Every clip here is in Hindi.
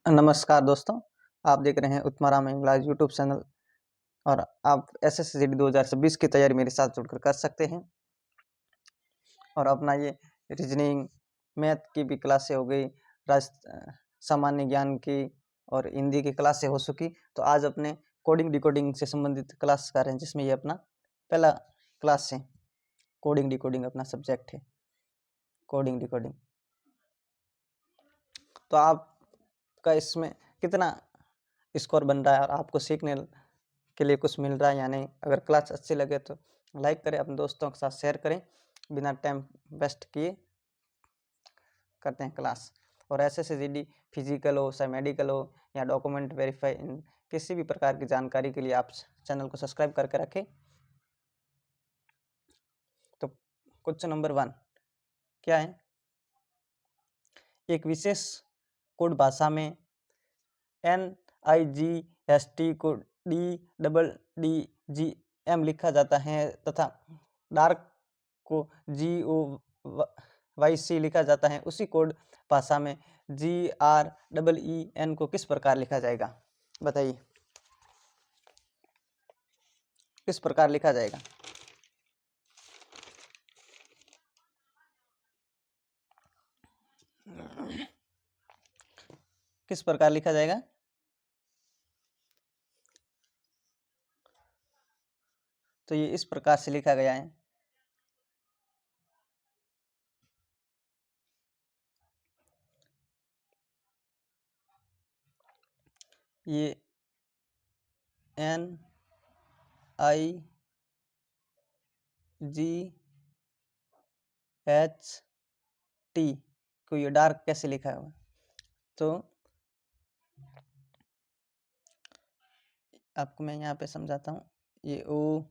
नमस्कार दोस्तों, आप देख रहे हैं उत्तमाराम इंग्लिश यूट्यूब चैनल और आप एसएससीजीडी 2026 की तैयारी मेरे साथ जुड़कर कर सकते हैं। और अपना ये रीजनिंग, मैथ की भी क्लासें हो गई, सामान्य ज्ञान की और हिंदी की क्लासें हो चुकी। तो आज अपने कोडिंग डिकोडिंग से संबंधित क्लास कर रहे हैं, जिसमें ये अपना पहला क्लास है। कोडिंग डिकोडिंग अपना सब्जेक्ट है, कोडिंग डिकोडिंग। तो आपका इसमें कितना स्कोर बन रहा है और आपको सीखने के लिए कुछ मिल रहा है या नहीं। अगर क्लास अच्छी लगे तो लाइक करें, अपने दोस्तों के साथ शेयर करें। बिना टाइम वेस्ट किए करते हैं क्लास। और एसएससीजीडी फिजिकल हो, चाहे मेडिकल हो या डॉक्यूमेंट वेरीफाई, इन किसी भी प्रकार की जानकारी के लिए आप चैनल को सब्सक्राइब करके रखें। तो क्वेश्चन नंबर 1 क्या है? एक विशेष कोड भाषा में NIGST को DDDGM लिखा जाता है तथा डार्क को GOYC लिखा जाता है। उसी कोड भाषा में GREEN को किस प्रकार लिखा जाएगा? बताइए, किस प्रकार लिखा जाएगा? किस प्रकार लिखा जाएगा? तो ये इस प्रकार से लिखा गया है। ये NIGHT को ये डार्क कैसे लिखा हुआ? तो आपको मैं यहाँ पे समझाता हूँ। ये ODDGM,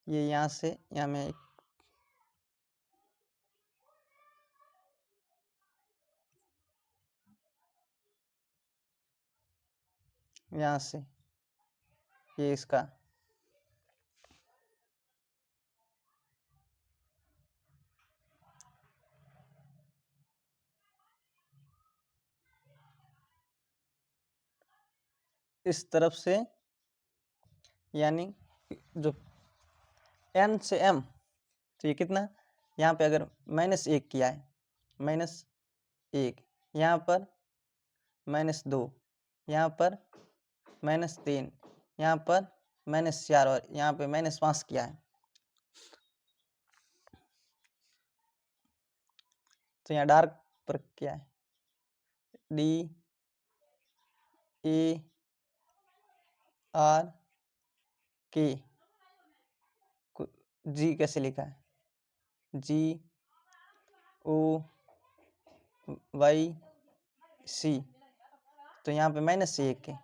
ये यहाँ से यहाँ में यहाँ से ये इसका इस तरफ से, यानी जो N से M, तो ये कितना? यहाँ पे अगर -1 किया है, -1, यहाँ पर -2, यहाँ पर -3, यहाँ पर -4 और यहाँ पे -5 किया है। तो यहाँ डार्क पर क्या है? DARK, G कैसे लिखा है? GOYC। तो यहाँ पे -1 है,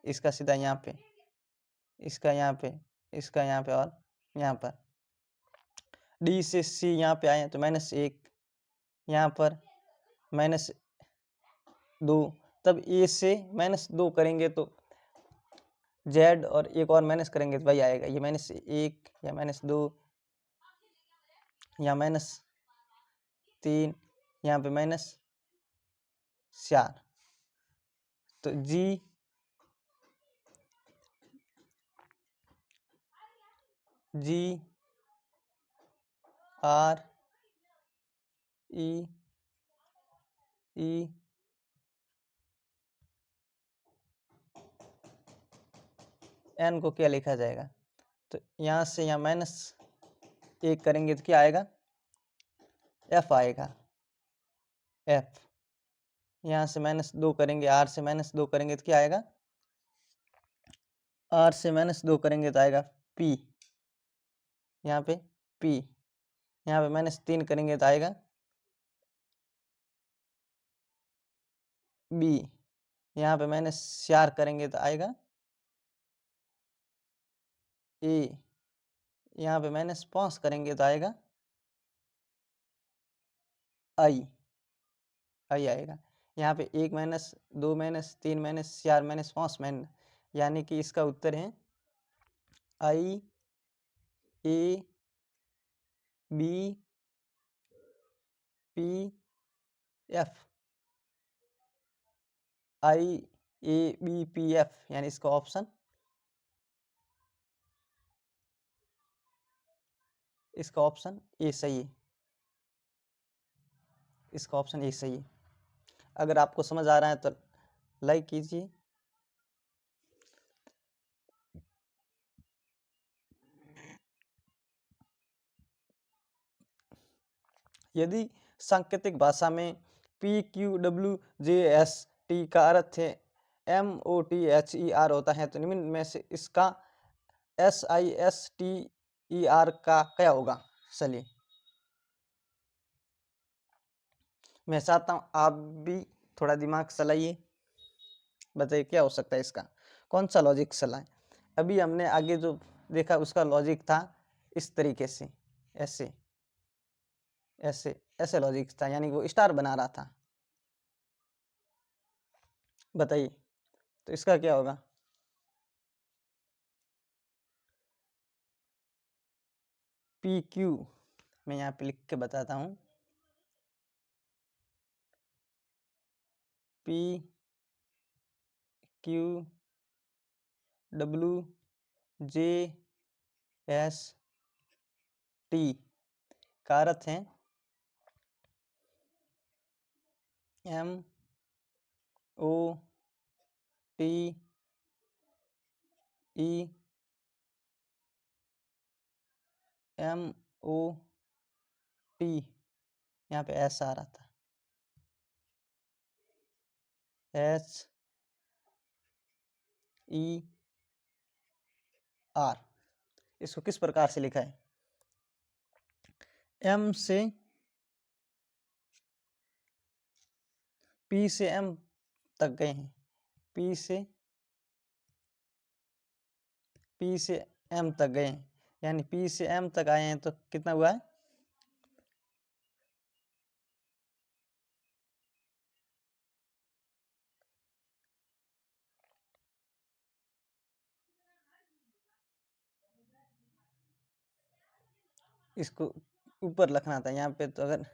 इसका सीधा यहाँ पे, इसका यहाँ पे, इसका यहाँ पे और यहाँ पर। D से C यहाँ पे आए तो -1, यहाँ पर -2, तब A से -2 करेंगे तो Z और एक और माइनस करेंगे तो वही आएगा। ये -1 या -2 या -3, यहाँ पे -4। तो GREEN को क्या लिखा जाएगा? तो यहाँ से यहाँ -1 करेंगे तो क्या आएगा? F आएगा, F। यहाँ से -2 करेंगे, R से -2 करेंगे तो क्या आएगा? R से -2 करेंगे तो आएगा P, यहाँ पे P। यहाँ पे -3 करेंगे तो आएगा B। यहाँ पे -4 करेंगे तो आएगा A। यहाँ पे -5 करेंगे तो आएगा I आएगा। यहाँ पे 1 minus 2 minus 3 minus 4 minus 5 minus, यानी कि इसका उत्तर है I A B P F. I A B P F, यानी इसका ऑप्शन ए सही है। इसका ऑप्शन ए सही है। अगर आपको समझ आ रहा है तो लाइक कीजिए। यदि सांकेतिक भाषा में P Q W J S T का अर्थ है M O T H E R होता है, तो निम्न में से इसका S I S T E R का क्या होगा? चलिए मैं चाहता हूँ आप भी थोड़ा दिमाग चलाइए, बताइए क्या हो सकता है इसका, कौन सा लॉजिक चलाए। अभी हमने आगे जो देखा उसका लॉजिक था इस तरीके से, ऐसे ऐसे ऐसे लॉजिक था, यानी वो स्टार बना रहा था। बताइए तो इसका क्या होगा? पी क्यू, मैं यहाँ पे लिख के बताता हूँ, P Q W J S T का अर्थ है M O T E M O T, यहाँ पे एस आ रहा था, एच ई आर। इसको किस प्रकार से लिखा है? एम से पी से एम तक गए हैं, पी से एम तक गए हैं, यानी पी से एम तक आए हैं, तो कितना हुआ है? इसको ऊपर लिखना था यहाँ पे, तो अगर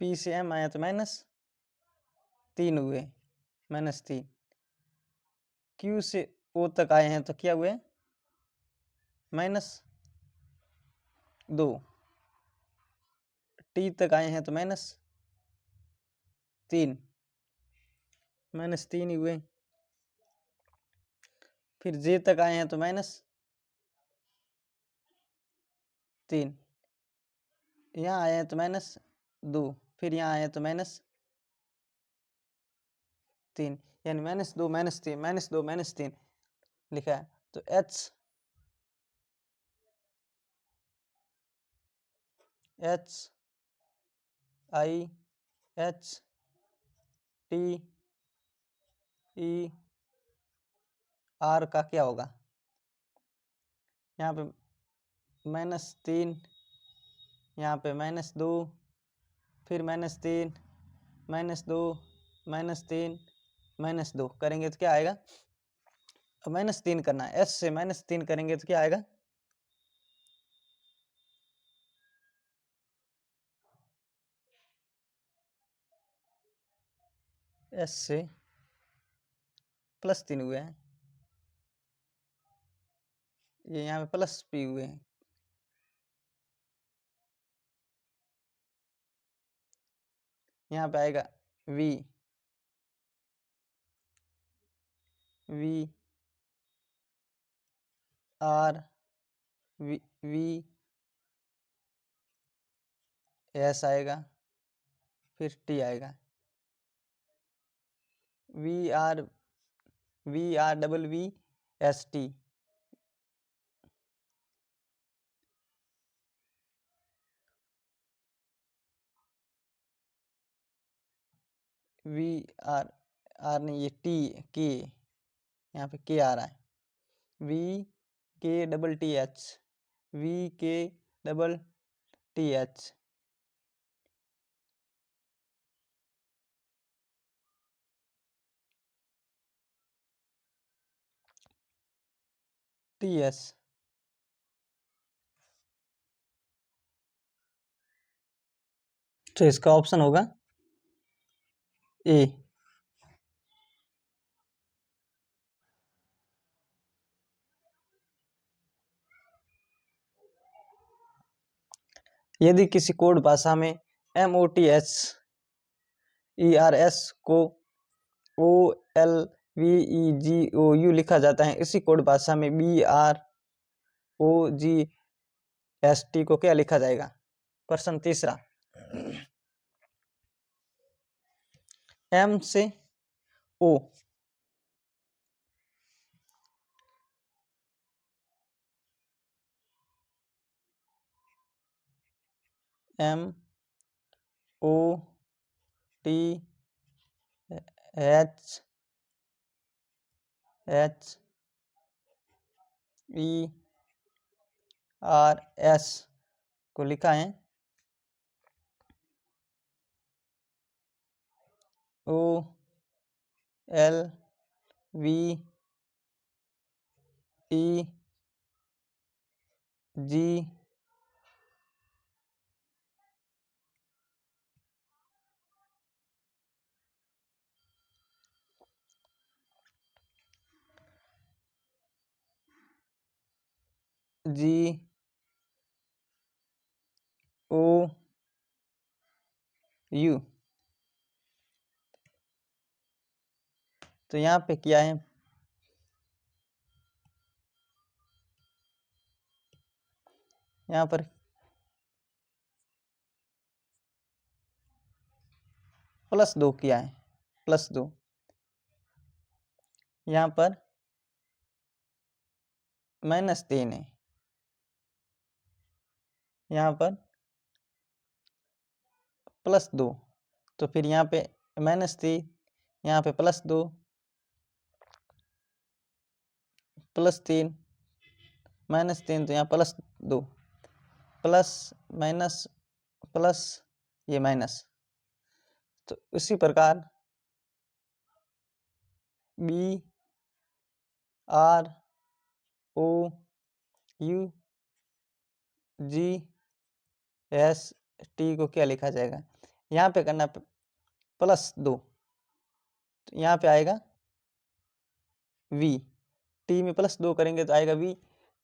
पी से एम आया तो -3 हुए, -3। क्यू से ओ तक आए हैं तो क्या हुए? -2। टी तक आए हैं तो -3, -3 ही हुए। फिर जे तक आए हैं तो -3, यहाँ आए हैं तो -2, फिर यहाँ आए हैं तो -3, यानी -2 -3 -2 -3 लिखा है। तो H I H T E R का क्या होगा? यहाँ पे -3, यहाँ पे -2, फिर -3 -2 -3 -2 करेंगे तो क्या आएगा? अब -3 करना है, एस से -3 करेंगे तो क्या आएगा? एस से +3 हुए हैं, ये यहाँ पे +p हुए हैं, यहाँ पे आएगा v आर वी एस आएगा, फिर टी आएगा, VRVST, वी आर आर नहीं, ये टी के, यहाँ पे के आ रहा है, VKTTH VKTTH। TS। तो इसका ऑप्शन होगा ए। यदि किसी कोड भाषा में MOTHERS को OLVEGOU लिखा जाता है, इसी कोड भाषा में BROGST को क्या लिखा जाएगा? प्रश्न तीसरा, M से O, MOTHERS को लिखा है OLVEG GOU। तो यहाँ पे क्या है, यहाँ पर +2 किया है, +2। यहाँ पर -3 है, यहाँ पर +2। तो फिर यहाँ पे -3, यहाँ पे +2, +3, -3, तो यहाँ +2, प्लस माइनस प्लस, ये माइनस। तो इसी प्रकार BROUGST को क्या लिखा जाएगा? यहाँ पे करना +2, तो यहाँ पे आएगा V। T में +2 करेंगे तो आएगा V।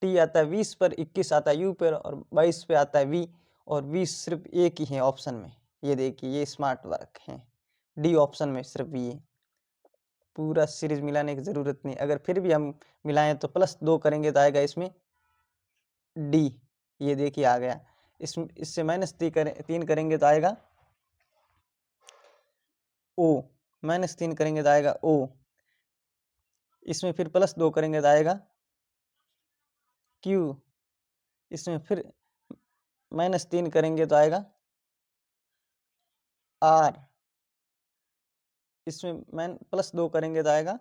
T आता है 20 पर, 21 आता है U पर, और 22 पे आता है V, और V सिर्फ एक ही है ऑप्शन में। ये देखिए, ये स्मार्ट वर्क है, डी ऑप्शन में सिर्फ V है। पूरा सीरीज मिलाने की जरूरत नहीं। अगर फिर भी हम मिलाएं तो +2 करेंगे तो आएगा इसमें D। ये देखिए आ गया। इससे -3 करेंगे तो आएगा O। -3 करेंगे तो आएगा O। इसमें फिर +2 करेंगे तो आएगा Q। इसमें फिर -3 करेंगे तो आएगा R। इसमें +2 करेंगे तो आएगा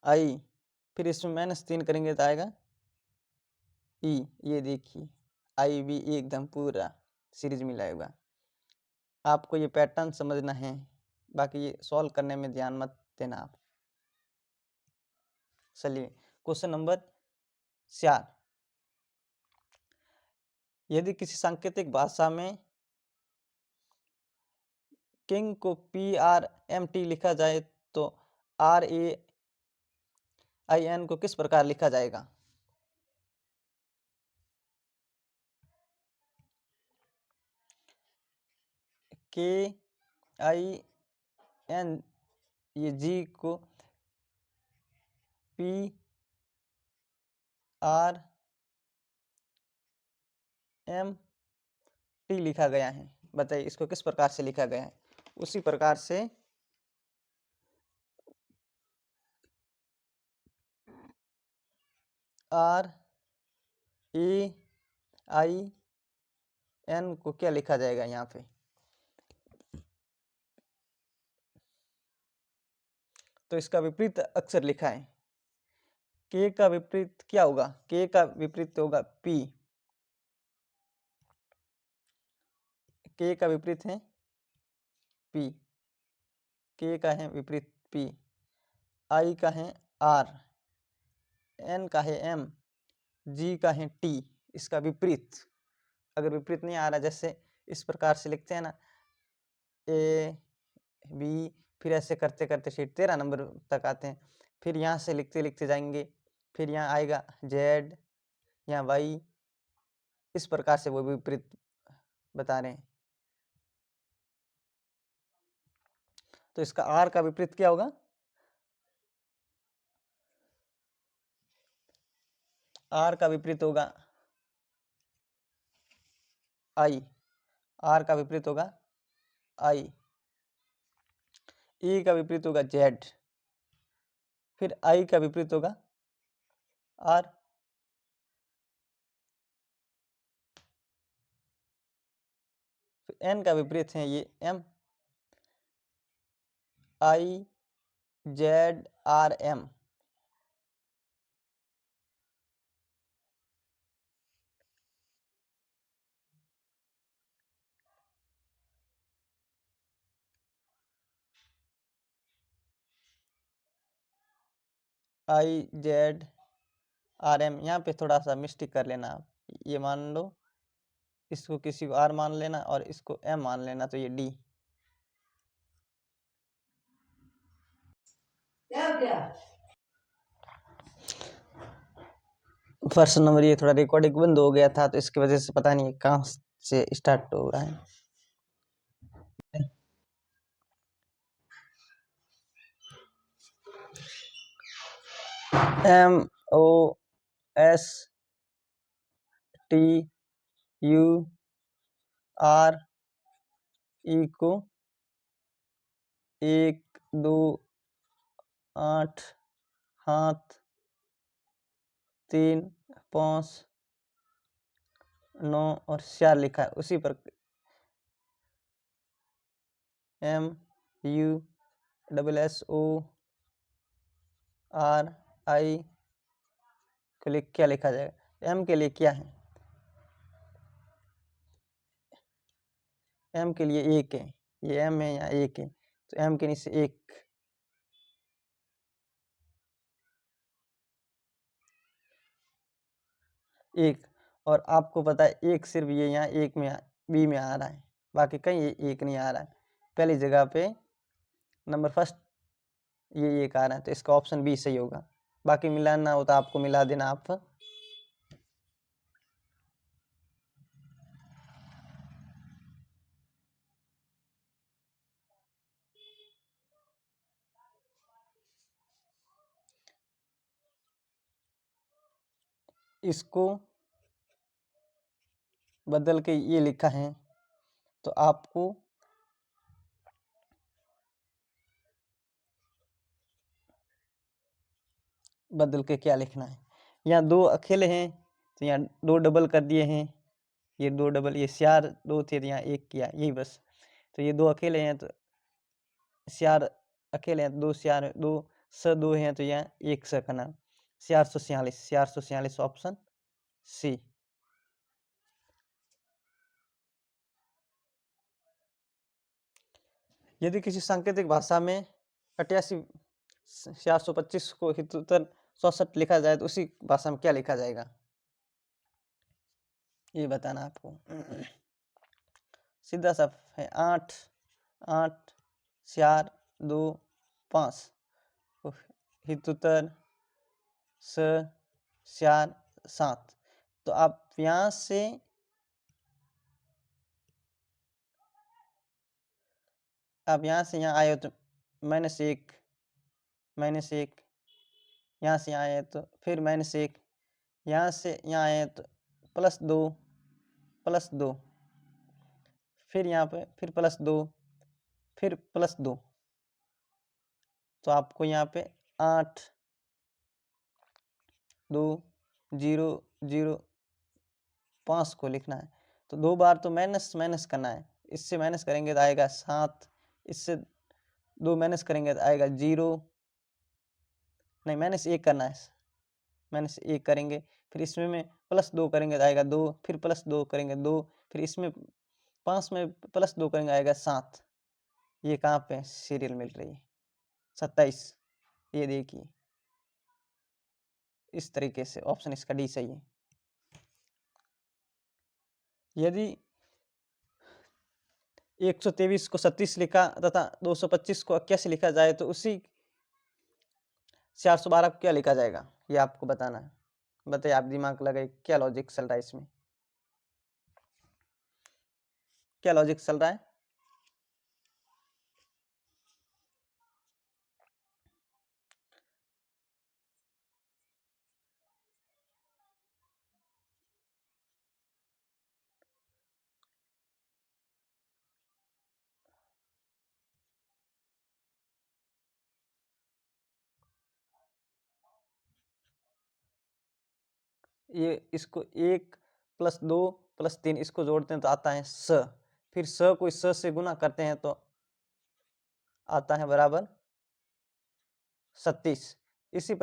I। फिर इसमें -3 करेंगे तो आएगा E। ये देखिए I भी एकदम पूरा सीरीज मिला होगा। आपको ये पैटर्न समझना है, बाकी ये सॉल्व करने में ध्यान मत देना आप। चलिए क्वेश्चन नंबर 4, यदि किसी सांकेतिक भाषा में किंग को PRMT लिखा जाए तो RAIN को किस प्रकार लिखा जाएगा? KIN, ये G को PRMT लिखा गया है। बताइए इसको किस प्रकार से लिखा गया है? उसी प्रकार से RAIN को क्या लिखा जाएगा यहाँ पे? तो इसका विपरीत अक्षर लिखा है। के का विपरीत क्या होगा? के का विपरीत होगा पी। के का विपरीत है पी। के का है विपरीत पी। आई का है आर। एन का है एम। जी का है टी। इसका विपरीत अगर विपरीत नहीं आ रहा, जैसे इस प्रकार से लिखते हैं ना, ए बी, फिर ऐसे करते करते सीट 13 नंबर तक आते हैं। फिर यहाँ से लिखते लिखते जाएंगे, फिर यहाँ आएगा जेड, यहाँ वाई, इस प्रकार से वो विपरीत बता रहे हैं। तो इसका आर का विपरीत क्या होगा? आर का विपरीत होगा आई। आर का विपरीत होगा आई। ई का विपरीत होगा जेड। फिर आई का विपरीत होगा आर। एन का विपरीत है ये M. I Z R M. I Z R M. यहाँ पे थोड़ा सा मिस्टेक कर लेना आप, ये मान लो, इसको किसी को आर मान लेना और इसको एम मान लेना, तो ये डी। फर्स्ट नंबर ये थोड़ा रिकॉर्डिंग बंद हो गया था, तो इसकी वजह से पता नहीं कहाँ से स्टार्ट हो रहा है। M O S T U R E को 1 2 8 हाथ 3 5 9 और 4 लिखा है। उसी पर M U double S O R I के लिए क्या लिखा जाएगा? एम के लिए क्या है? एम के लिए 1 है, ये एम है, यहाँ 1 है, तो एम के नीचे 1। और आपको पता है 1 सिर्फ ये यहाँ 1 में बी में आ रहा है, बाकी कहीं ये 1 नहीं आ रहा है। पहली जगह पे नंबर फर्स्ट ये 1 आ रहा है, तो इसका ऑप्शन बी सही होगा। बाकी मिलाना हो तो आपको मिला देना आप। इसको बदल के ये लिखा है, तो आपको बदल के क्या लिखना है? यहाँ 2 अकेले हैं, तो यहाँ 2 डबल कर दिए हैं, ये 2 डबल, ये सियार 2 थे तो यहाँ 1 किया, यही बस। तो ये 2 अकेले हैं, तो सियार अकेले हैं, 2 सियार 2 स 2 हैं, तो यहाँ 1 स करना। 446 446 ऑप्शन सी। यदि किसी सांकेतिक भाषा में 88 425 को हितोत्तर 64 लिखा जाए, तो उसी भाषा में क्या लिखा जाएगा? ये बताना आपको। सीधा सा है 8 8 4 2 5 हितोत्तर स 4 7। तो आप यहाँ से यहाँ आए हो तो -1 -1, यहाँ से यहाँ आए तो फिर -1, यहाँ से यहाँ आए तो +2 +2, फिर यहाँ पे फिर +2 फिर +2। तो आपको यहाँ पे 8 2 0 0 5 को लिखना है। तो 2 बार तो माइनस माइनस करना है, इससे माइनस करेंगे तो आएगा 7, इससे 2 माइनस करेंगे तो आएगा 0, नहीं -1 करना है, -1 करेंगे, फिर इसमें में +2 करेंगे तो आएगा 2, फिर +2 करेंगे 2, फिर इसमें 5 में +2 करेंगे आएगा 7। ये कहाँ पे सीरियल मिल रही है 27। ये देखिए इस तरीके से ऑप्शन इसका डी सही है। यदि 123 को 36 लिखा तथा 225 को 81 लिखा जाए तो उसी 412 को क्या लिखा जाएगा, ये आपको बताना है। बताइए, आप दिमाग लगाइए, क्या लॉजिक चल रहा है इसमें, क्या लॉजिक चल रहा है। ये इसको 1 + 2 + 3 इसको जोड़ते हैं तो आता है स, फिर स को इस स से गुना करते हैं तो आता है बराबर 36। इसी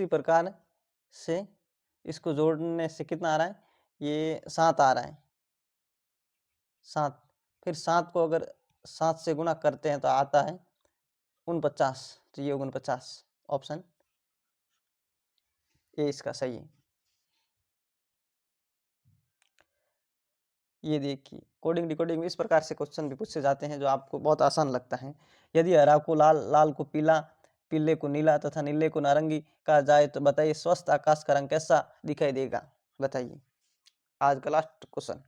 प्रकार से इसको जोड़ने से कितना आ रहा है, ये 7 आ रहा है 7। फिर 7 को अगर 7 से गुना करते हैं तो आता है 49, तो ये 49 ऑप्शन ए इसका सही है। ये देखिए कोडिंग डिकोडिंग में इस प्रकार से क्वेश्चन भी पूछे जाते हैं जो आपको बहुत आसान लगता है। यदि हरा को लाल, लाल को पीला, पीले को नीला तथा नीले को नारंगी कहा जाए तो बताइए स्वस्थ आकाश का रंग कैसा दिखाई देगा। बताइए आज का लास्ट क्वेश्चन।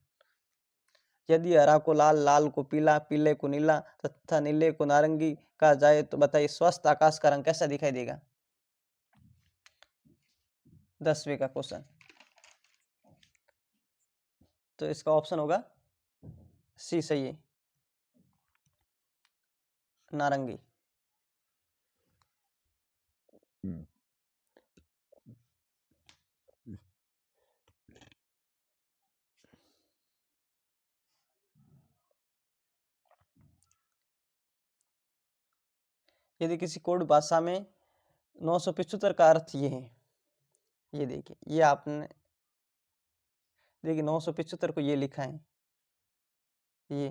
यदि हरा को लाल, लाल को पीला, पीले को नीला तथा नीले को नारंगी कहा जाए तो बताइए स्वस्थ आकाश का रंग कैसा दिखाई देगा। 10वें का क्वेश्चन, तो इसका ऑप्शन होगा सी सही है, नारंगी। यदि किसी कोड भाषा में 975 का अर्थ ये है, ये देखिए, ये आपने देखिए 975 को ये लिखा है, ये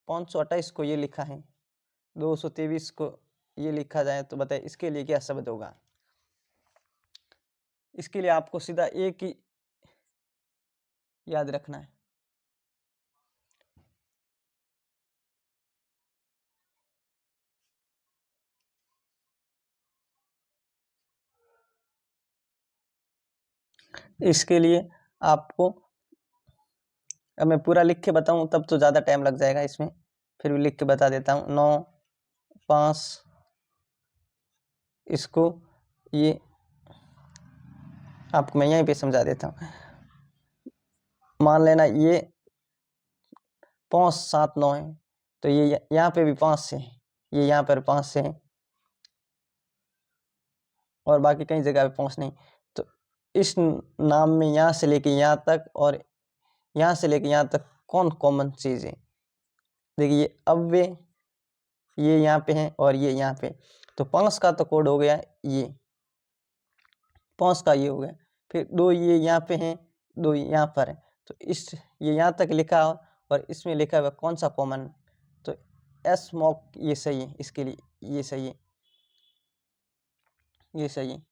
528 को ये लिखा है, 223 को ये लिखा जाए तो बताइए इसके लिए क्या शब्द होगा। इसके लिए आपको सीधा एक ही याद रखना है। इसके लिए आपको, अब मैं पूरा लिख के बताऊं तब तो ज़्यादा टाइम लग जाएगा इसमें, फिर भी लिख के बता देता हूँ। 9 5 इसको ये आपको मैं यहीं पे समझा देता हूँ। मान लेना ये 5 7 9 है, तो ये यहाँ पे भी 5 से है, ये यहाँ पर 5 से है और बाकी कई जगह पे 5 नहीं। तो इस नाम में यहाँ से लेके यहाँ तक और यहाँ से लेके यहाँ तक कौन कॉमन चीज़ है। देखिए अब ये यहाँ पे है और ये यहाँ पे, तो 5 का तो कोड हो गया, ये 5 का ये हो गया, फिर 2 ये यहाँ पे हैं, 2 यहाँ पर है, तो इस ये यहाँ तक लिखा और इसमें लिखा हुआ कौन सा कॉमन, तो एस मॉक ये सही है, इसके लिए ये सही है, ये सही है।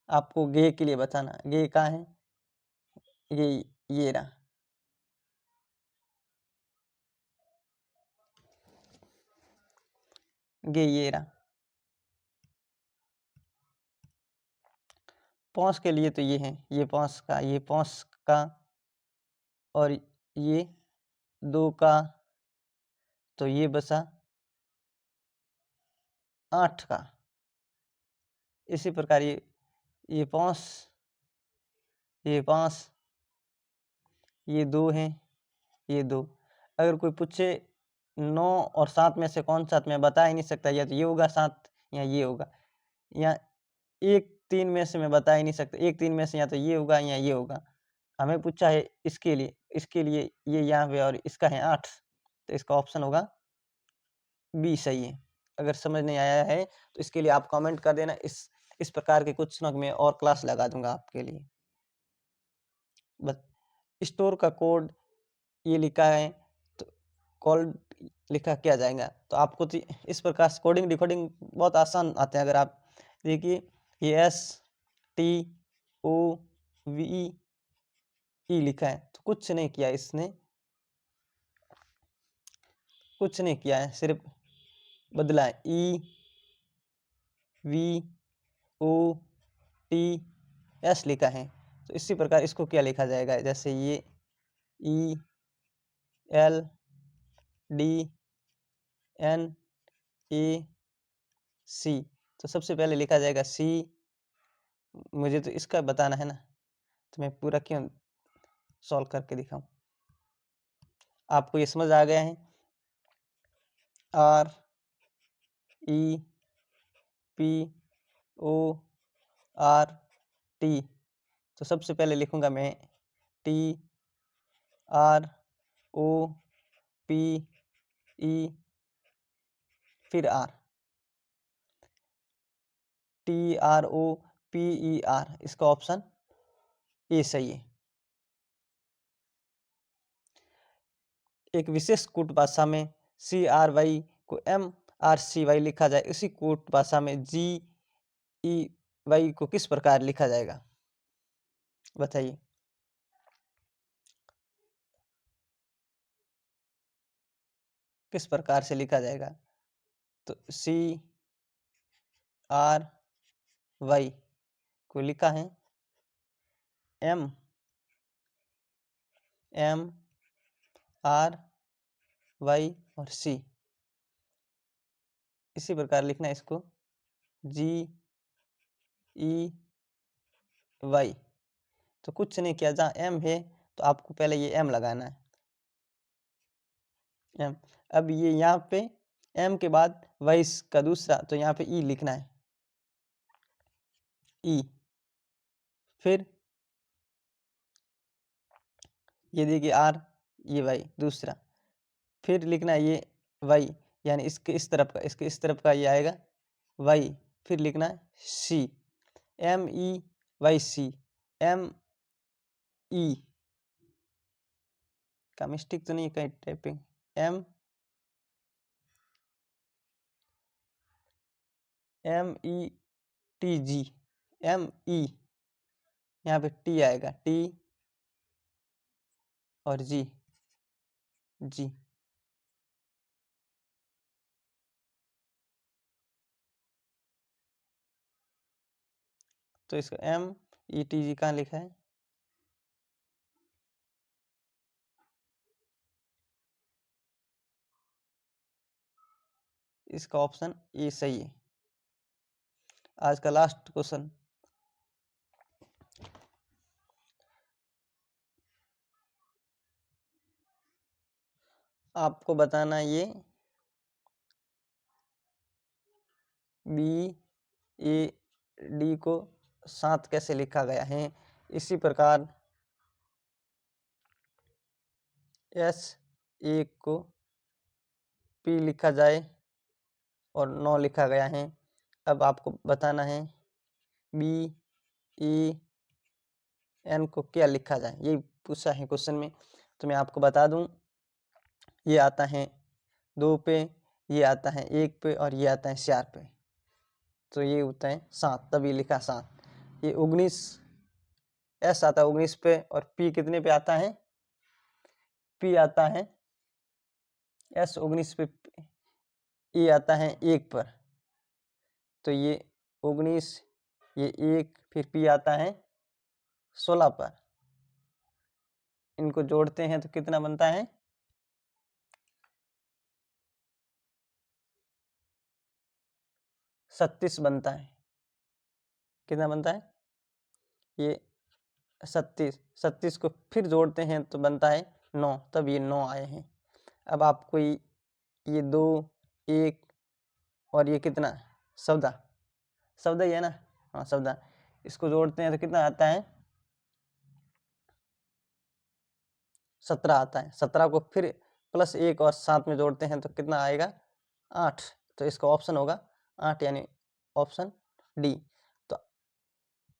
आपको गे के लिए बताना, गे कहाँ है, ये रहा, गे ये रहा। 5 के लिए तो ये है, ये 5 का, ये 5 का और ये 2 का, तो ये बचा 8 का। इसी प्रकार ये 5, ये 5, ये 2 है, ये 2। अगर कोई पूछे 9 और 7 में से कौन सा, मैं बता ही नहीं सकता, या तो ये होगा 7 या ये होगा, या 1 3 में से मैं बता ही नहीं सकता, 1 3 में से या तो ये होगा या ये होगा। हमें पूछा है इसके लिए ये यहाँ पे और इसका है 8, तो इसका ऑप्शन होगा बी सही है। अगर समझ नहीं आया है तो इसके लिए आप कमेंट कर देना, इस प्रकार के क्वेश्चनों में और क्लास लगा दूंगा आपके लिए। बस स्टोर का कोड ये लिखा है, तो कोड लिखा क्या जाएगा, तो आपको तो इस प्रकार से कोडिंग डिकोडिंग बहुत आसान आते हैं। अगर आप देखिए ये STOVE लिखा है, तो कुछ नहीं किया इसने, कुछ नहीं किया है, सिर्फ बदला है EVOTS लिखा है। तो इसी प्रकार इसको क्या लिखा जाएगा, जैसे ये ELDNAC, तो सबसे पहले लिखा जाएगा C। मुझे तो इसका बताना है ना, तो मैं पूरा क्यों सॉल्व करके दिखाऊं। आपको ये समझ आ गया है, REPORT, तो सबसे पहले लिखूंगा मैं TROPE, फिर R, TROPER, इसका ऑप्शन ए सही है। एक विशेष कूट भाषा में CRY को MRCY लिखा जाए, इसी कूट भाषा में GEY को किस प्रकार लिखा जाएगा, बताइए। किस प्रकार से लिखा जाएगा, तो CRY को लिखा है MRY और C, इसी प्रकार लिखना है इसको GEY। तो कुछ नहीं किया, जहाँ M है तो आपको पहले ये M लगाना है, M। अब ये यहाँ पे M के बाद Y का दूसरा, तो यहाँ पे E लिखना है, E। फिर ये देखिए R, ये Y दूसरा, फिर लिखना है ये Y, यानी इसके इस तरफ का, इसके इस तरफ का ये आएगा Y। फिर लिखना है C, MEYC, ME का मिस्टेक तो नहीं कहीं टाइपिंग, METG, ME, यहाँ पे T आएगा, T और G, तो इसका METG कहाँ लिखा है, इसका ऑप्शन ए सही है। आज का लास्ट क्वेश्चन, आपको बताना ये BAD को 7 कैसे लिखा गया है। इसी प्रकार S1 को P लिखा जाए और 9 लिखा गया है। अब आपको बताना है BAN को क्या लिखा जाए, ये पूछा है क्वेश्चन में। तो मैं आपको बता दूं, ये आता है 2 पे, ये आता है 1 पे और ये आता है 4 पे, तो ये होता है 7, तभी लिखा 7। ये 19 S आता है 19 पे, और P कितने पे आता है, P आता है S 19 पे, E आता है 1 पर, तो ये 19, ये 1, फिर P आता है 16 पर। इनको जोड़ते हैं तो कितना बनता है, 36 बनता है। कितना बनता है, ये 36 को फिर जोड़ते हैं तो बनता है 9, तब ये 9 आए हैं। अब आपको ये 2, 1 और ये कितना, 14 ही है ना, हाँ 14, इसको जोड़ते हैं तो कितना आता है 17 आता है। 17 को फिर प्लस 1 और 7 में जोड़ते हैं तो कितना आएगा? 8। तो इसका ऑप्शन होगा 8 यानी ऑप्शन डी। तो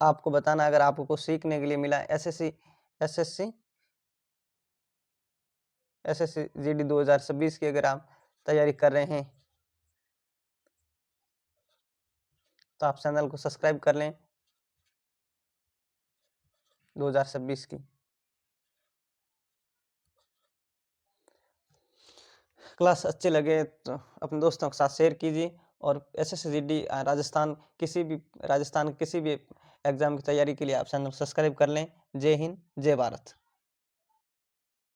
आपको बताना, अगर आपको सीखने के लिए मिला एसएससी जीडी 2026 की अगर आप तैयारी कर रहे हैं तो आप चैनल को सब्सक्राइब कर लें 2026 की। क्लास अच्छे लगे तो अपने दोस्तों के साथ शेयर कीजिए और एसएससी राजस्थान किसी भी एग्जाम की तैयारी के लिए आप चैनल सब्सक्राइब कर लें। जय हिंद, जय भारत।